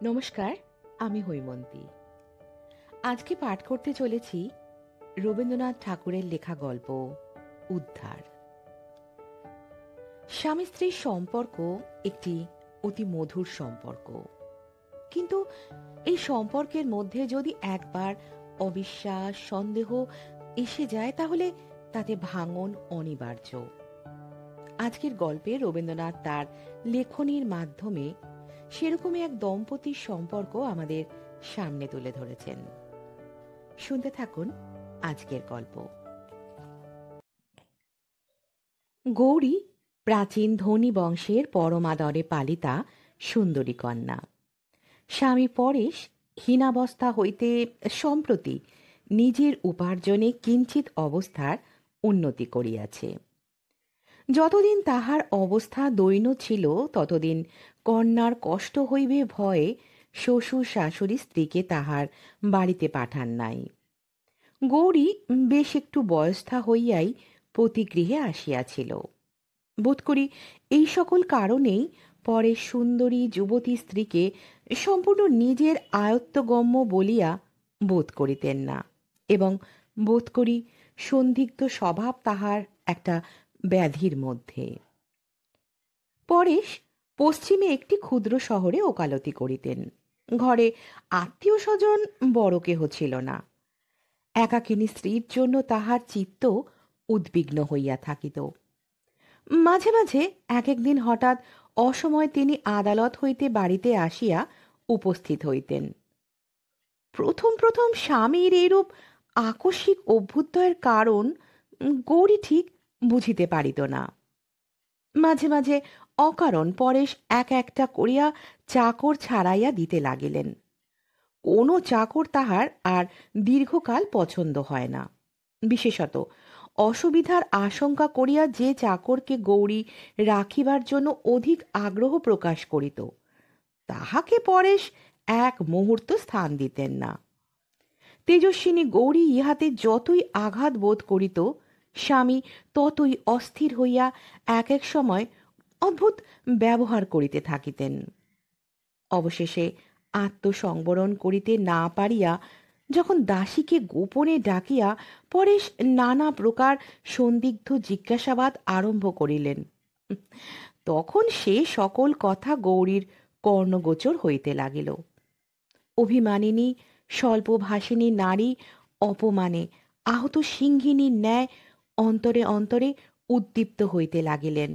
নমস্কার, আমি হৈমন্তী। আজকে পাঠ করতে চলেছি রবীন্দ্রনাথ ঠাকুরের লেখা গল্প উদ্ধার। স্বামী স্ত্রীর সম্পর্ক একটি অতি মধুর সম্পর্ক, কিন্তু এই সম্পর্কের মধ্যে যদি একবার অবিশ্বাস, সন্দেহ এসে যায় তাহলে তাতে ভাঙন অনিবার্য। আজকের গল্পে রবীন্দ্রনাথ তার লেখনীর মাধ্যমে সেরকমই এক দম্পতির সম্পর্ক আমাদের সামনে তুলে ধরেছেন। শুনতে থাকুন আজকের গল্প। গৌরী প্রাচীন ধনী বংশের পরমাদরে পালিতা সুন্দরী কন্যা। স্বামী পরেশ হীনাবস্থা হইতে সম্প্রতি নিজের উপার্জনে কিঞ্চিত অবস্থার উন্নতি করিয়াছে। যতদিন তাহার অবস্থা দৈন্য ছিল ততদিন কন্যার কষ্ট হইবে ভয়ে শ্বশুর শাশুড়ি স্ত্রীকে তাহার বাড়িতে পাঠান নাই। গৌরী বেশ একটু বয়স্থা হইয়াই পতিগৃহে আসিয়াছিল। বোধ করি এই সকল কারণেই পরে সুন্দরী যুবতী স্ত্রীকে সম্পূর্ণ নিজের আয়ত্তগম্য বলিয়া বোধ করিতেন না, এবং বোধ করি সন্দিগ্ধ স্বভাব তাহার একটা ব্যাধির মধ্যে। পরেশ পশ্চিমে একটি ক্ষুদ্র শহরে ওকালতি করিতেন। ঘরে আত্মীয় স্বজন বড় কেহ ছিল না। একাকিনী স্ত্রীর জন্য তাহার চিত্ত উদ্বিগ্ন হইয়া থাকিত। মাঝে মাঝে এক একদিন হঠাৎ অসময়ে তিনি আদালত হইতে বাড়িতে আসিয়া উপস্থিত হইতেন। প্রথম প্রথম স্বামীর এইরূপ আকস্মিক অভ্যুদয়ের কারণ গৌরী ঠিক বুঝিতে পারিত না। মাঝে মাঝে অকারণ পরেশ এক একটা করিয়া চাকর ছাড়াইয়া দিতে লাগিলেন। কোনো চাকর তাহার আর দীর্ঘকাল পছন্দ হয় না। বিশেষত অসুবিধার আশঙ্কা করিয়া যে চাকরকে গৌরী রাখিবার জন্য অধিক আগ্রহ প্রকাশ করিত তাহাকে পরেশ এক মুহূর্ত স্থান দিতেন না। তেজস্বিনী গৌরী ইহাতে যতই আঘাত বোধ করিত স্বামী ততই অস্থির হইয়া এক এক সময় অদ্ভুত ব্যবহার করিতে থাকিতেন। অবশেষে আত্মসংবরণ করিতে না পারিয়া যখন দাসীকে গোপনে ডাকিয়া পরেশ নানা প্রকার সন্দিগ্ধ জিজ্ঞাসাবাদ আরম্ভ করিলেন, তখন সে সকল কথা গৌরীর কর্ণগোচর হইতে লাগিল। অভিমানিনী স্বল্পভাষিনী নারী অপমানে আহত সিংহিনীর ন্যায় অন্তরে অন্তরে উদ্দীপ্ত হইতে লাগিলেন,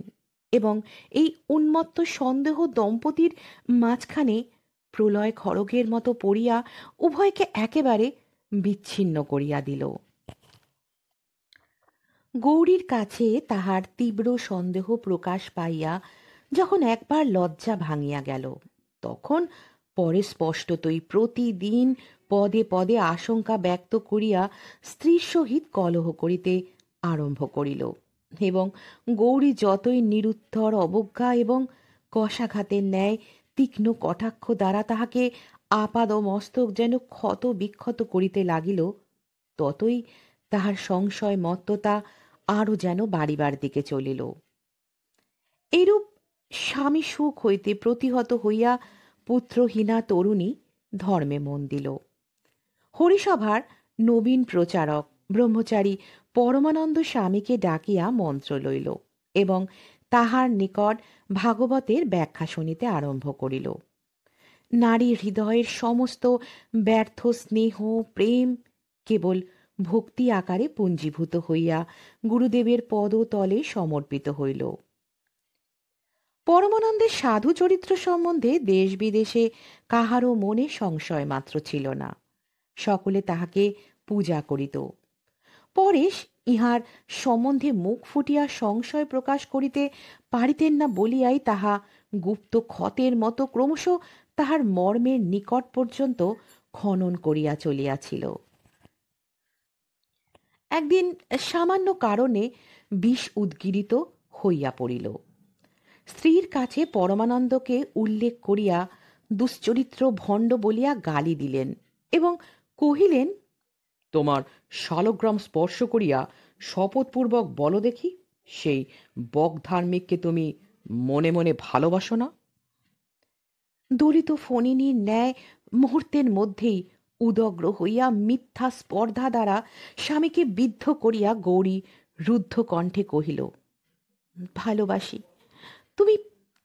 এবং এই উন্মত্ত সন্দেহ দম্পতির মাঝখানে প্রলয় খড়গের মতো পড়িয়া উভয়কে একেবারে বিচ্ছিন্ন করিয়া দিল। গৌরীর কাছে তাহার তীব্র সন্দেহ প্রকাশ পাইয়া যখন একবার লজ্জা ভাঙিয়া গেল, তখন পরে স্পষ্টতই প্রতিদিন পদে পদে আশঙ্কা ব্যক্ত করিয়া স্ত্রীর সহিত কলহ করিতে আরম্ভ করিল, এবং গৌরী যতই নিরুত্তর অবজ্ঞা এবং কষাঘাতের ন্যায় তীক্ষ্ণ কটাক্ষ দ্বারা তাহাকে আপাদ মস্তক যেন ক্ষত বিক্ষত করিতে লাগিল, ততই তাহার সংশয় মত্ততা আরও যেন বাড়িবার দিকে চলিল। এইরূপ স্বামী সুখ হইতে প্রতিহত হইয়া পুত্রহীনা তরুণী ধর্মে মন দিল। হরিসভার নবীন প্রচারক ব্রহ্মচারী পরমানন্দ স্বামীকে ডাকিয়া মন্ত্র লইল এবং তাহার নিকট ভাগবতের ব্যাখ্যা শুনিতে আরম্ভ করিল। নারী হৃদয়ের সমস্ত ব্যর্থ স্নেহ প্রেম কেবল ভক্তি আকারে পুঞ্জীভূত হইয়া গুরুদেবের পদতলে সমর্পিত হইল। পরমানন্দের সাধু চরিত্র সম্বন্ধে দেশ বিদেশে কাহারও মনে সংশয় মাত্র ছিল না। সকলে তাহাকে পূজা করিত। পরেশ ইহার সম্বন্ধে মুখ ফুটিয়া সংশয় প্রকাশ করিতে পারিতেন না বলিয়াই তাহা গুপ্ত ক্ষতের মতো ক্রমশ তাহার মর্মের নিকট পর্যন্ত খনন করিয়া চলিয়াছিল। একদিন সামান্য কারণে বিষ উদ্গীরিত হইয়া পড়িল। স্ত্রীর কাছে পরমানন্দকে উল্লেখ করিয়া দুশ্চরিত্র ভণ্ড বলিয়া গালি দিলেন এবং কহিলেন, তোমার শালগ্রাম স্পর্শ করিয়া শপথপূর্বক বলো দেখি, সেই বকধার্মিককে তুমি মনে মনে ভালোবাসো না? দলিত ফণিনীর ন্যায় মুহূর্তের মধ্যেই উদগ্র হইয়া মিথ্যা স্পর্ধা দ্বারা স্বামীকে বিদ্ধ করিয়া গৌরী রুদ্ধ কণ্ঠে কহিল, ভালোবাসি, তুমি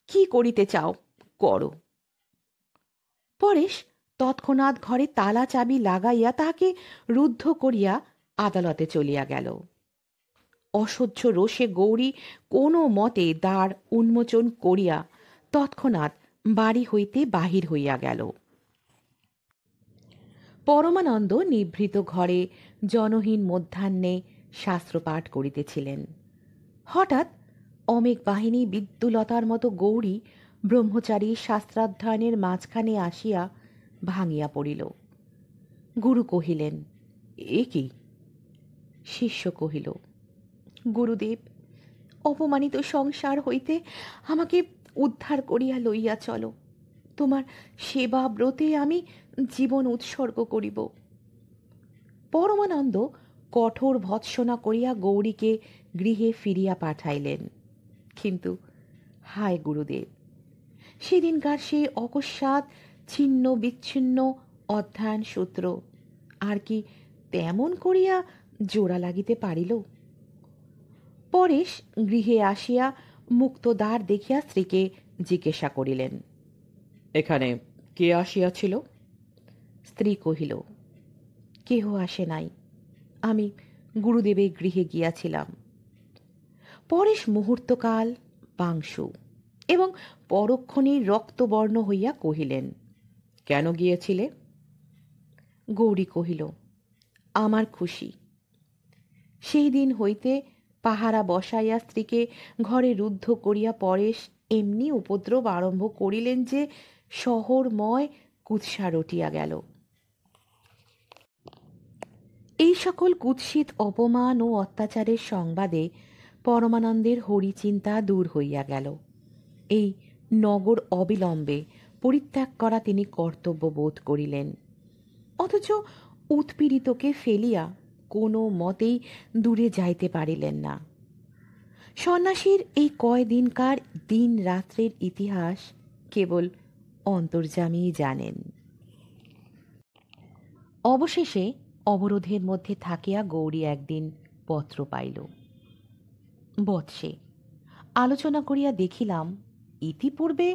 কি করিতে চাও করো। পরেশ তৎক্ষণাৎ ঘরে তালা চাবি লাগাইয়া তাহাকে রুদ্ধ করিয়া আদালতে চলিয়া গেল। অসহ্য রোষে গৌরী কোনো মতে দ্বার উন্মোচন করিয়া তৎক্ষণাৎ বাড়ি হইতে বাহির হইয়া গেল। পরমানন্দ নিভৃত ঘরে জনহীন মধ্যাহ্নে শাস্ত্রপাঠ করিতেছিলেন। হঠাৎ অমেঘ বাহিনী বিদ্যুলতার মতো গৌরী ব্রহ্মচারী শাস্ত্রাধ্যয়নের মাঝখানে আসিয়া ভাঙিয়া পড়িল। গুরু কহিলেন, এ কি? শিষ্য কহিল, গুরুদেব, অপমানিত সংসার হইতে আমাকে উদ্ধার করিয়া লইয়া চলো। তোমার সেবা ব্রতে আমি জীবন উৎসর্গ করিব। পরমানন্দ কঠোর ভৎসনা করিয়া গৌরীকে গৃহে ফিরিয়া পাঠাইলেন। কিন্তু হায় গুরুদেব, সেদিনকার সেই অকস্মাৎ ছিন্ন বিচ্ছিন্ন অধ্যয়ন সূত্র আর কি তেমন করিয়া জোড়া লাগিতে পারিল? পরেশ গৃহে আসিয়া মুক্ত দ্বার দেখিয়া স্ত্রীকে জিজ্ঞাসা করিলেন, এখানে কে আসিয়াছিল? স্ত্রী কহিল, কেহ আসে নাই, আমি গুরুদেবের গৃহে গিয়াছিলাম। পরেশ মুহূর্তকাল পাংশু এবং পরক্ষণে রক্তবর্ণ হইয়া কহিলেন, কেন গিয়েছিলে? গৌরী কহিল, আমার খুশি। সেই দিন হইতে পাহারা বসাইয়া স্ত্রীকে ঘরে রুদ্ধ করিয়া পরেশ এমনি উপদ্রব আরম্ভ করিলেন যে শহরময় কুৎসা রটিয়া গেল। এই সকল কুৎসিত অপমান ও অত্যাচারের সংবাদে পরমানন্দের হরিচিন্তা দূর হইয়া গেল। এই নগর অবিলম্বে পরিত্যাগ করা তিনি কর্তব্য বোধ করিলেন। অথচ উৎপীড়িতকে ফেলিয়া কোনো মতেই দূরে যাইতে পারিলেন না। সন্ন্যাসীর এই কয়দিনকার দিন রাত্রের ইতিহাস কেবল অন্তর্যামীই জানেন। অবশেষে অবরোধের মধ্যে থাকিয়া গৌরী একদিন পত্র পাইল। বৎসে, আলোচনা করিয়া দেখিলাম ইতিপূর্বে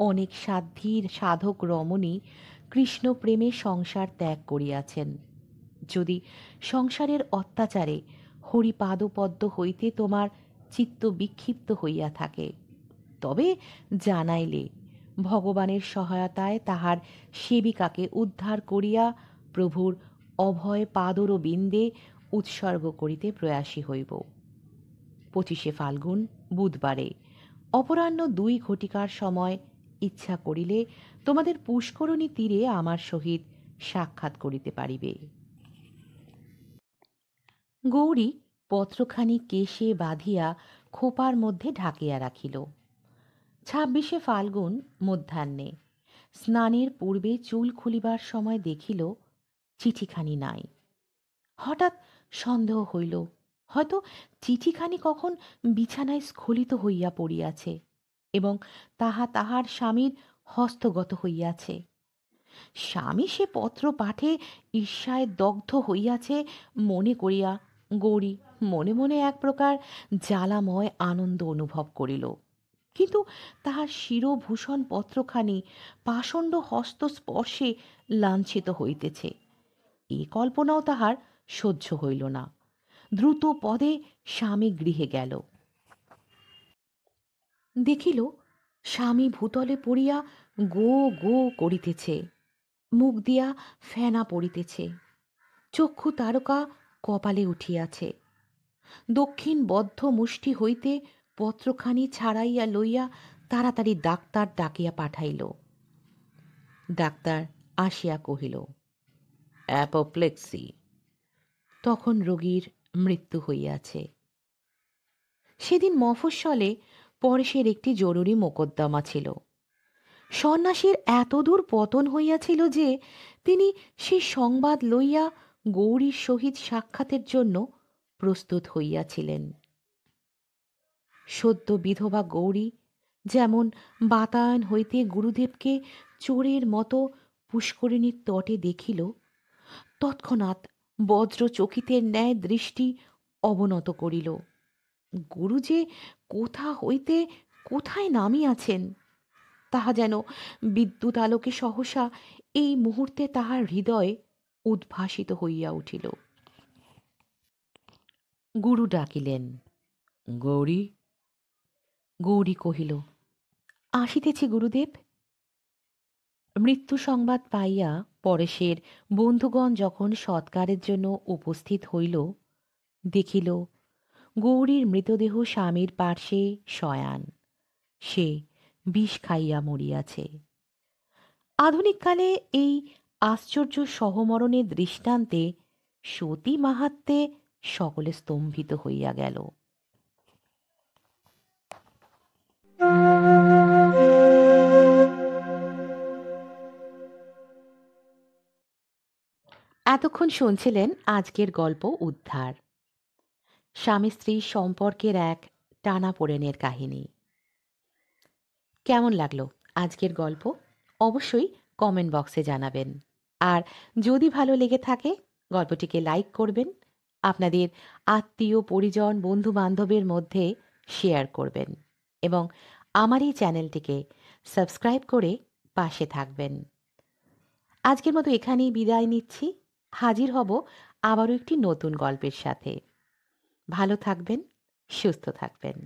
অনেক সাধ্যির সাধক রমণী কৃষ্ণ প্রেমে সংসার ত্যাগ করিয়াছেন। যদি সংসারের অত্যাচারে হরিপাদপদ্ম হইতে তোমার চিত্ত বিক্ষিপ্ত হইয়া থাকে, তবে জানাইলে ভগবানের সহায়তায় তাহার সেবিকাকে উদ্ধার করিয়া প্রভুর অভয় পাদরবিন্দে উৎসর্গ করিতে প্রয়াসী হইব। 25শে ফাল্গুন বুধবারে অপরাহ্ন 2 ঘটিকার সময় ইচ্ছা করিলে তোমাদের পুষ্করণী তীরে আমার সহিত সাক্ষাৎ করিতে পারিবে। গৌরী পত্রখানি কেশে বাঁধিয়া খোপার মধ্যে ঢাকিয়া রাখিল। 26শে ফাল্গুন মধ্যাহ্নে স্নানের পূর্বে চুল খুলিবার সময় দেখিল চিঠিখানি নাই। হঠাৎ সন্দেহ হইল, হয়তো চিঠিখানি কখন বিছানায় স্খলিত হইয়া পড়িয়াছে এবং তাহা তাহার স্বামীর হস্তগত হইয়াছে। স্বামী সে পত্র পাঠে ঈর্ষায় দগ্ধ হইয়াছে মনে করিয়া গৌরী মনে মনে এক প্রকার জ্বালাময় আনন্দ অনুভব করিল। কিন্তু তাহার শিরভূষণ পত্রখানি পাষণ্ড হস্ত স্পর্শে লাঞ্ছিত হইতেছে, এ কল্পনাও তাহার সহ্য হইল না। দ্রুত পদে স্বামী গৃহে গেল। দেখিল স্বামী ভূতলে পড়িয়া গো গো করিতেছে, মুখ দিয়া ফেনা পড়িতেছে, চক্ষু তারকা কপালে উঠিয়াছে। দক্ষিণ বদ্ধ মুষ্টি হইতে পত্রখানি ছাড়াইয়া লইয়া তাড়াতাড়ি ডাক্তার ডাকিয়া পাঠাইল। ডাক্তার আসিয়া কহিল, অ্যাপোপ্লেক্সি। তখন রোগীর মৃত্যু হইয়াছে। সেদিন মফস্বলে পরেশের একটি জরুরি মোকদ্দমা ছিল। সন্ন্যাসীর এতদূর পতন হইয়াছিল যে তিনি সে সংবাদ লইয়া গৌরীর সহিত সাক্ষাতের জন্য প্রস্তুত হইয়াছিলেন। সদ্য বিধবা গৌরী যেমন বাতায়ন হইতে গুরুদেবকে চোরের মতো পুষ্করিণীর তটে দেখিল, তৎক্ষণাৎ বজ্র চকিতের ন্যায় দৃষ্টি অবনত করিল। গুরু যে কোথা হইতে কোথায় নামিয়াছেন তাহা যেন বিদ্যুৎ আলোকে সহসা এই মুহূর্তে তাহার হৃদয়ে উদ্ভাসিত হইয়া উঠিল। গুরু ডাকিলেন, গৌরী। গৌরী কহিল, আসিতেছি গুরুদেব। মৃত্যু সংবাদ পাইয়া পরেশের বন্ধুগণ যখন সৎকারের জন্য উপস্থিত হইল, দেখিল গৌরীর মৃতদেহ স্বামীর পার্শ্বে শয়ান, সে বিষ খাইয়া মরিয়াছে। আধুনিককালে এই আশ্চর্য সহমরণের দৃষ্টান্তে সতী মাহাত্ম্যে সকলে স্তম্ভিত হইয়া গেল। এতক্ষণ শুনছিলেন আজকের গল্প উদ্ধার, স্বামী স্ত্রীর সম্পর্কের এক টানাপোড়েনের কাহিনী। কেমন লাগলো আজকের গল্প অবশ্যই কমেন্ট বক্সে জানাবেন। আর যদি ভালো লেগে থাকে গল্পটিকে লাইক করবেন, আপনাদের আত্মীয় পরিজন বন্ধু বান্ধবের মধ্যে শেয়ার করবেন এবং আমার এই চ্যানেলটিকে সাবস্ক্রাইব করে পাশে থাকবেন। আজকের মতো এখানেই বিদায় নিচ্ছি। হাজির হব আবারও একটি নতুন গল্পের সাথে। ভালো থাকবেন, সুস্থ থাকবেন।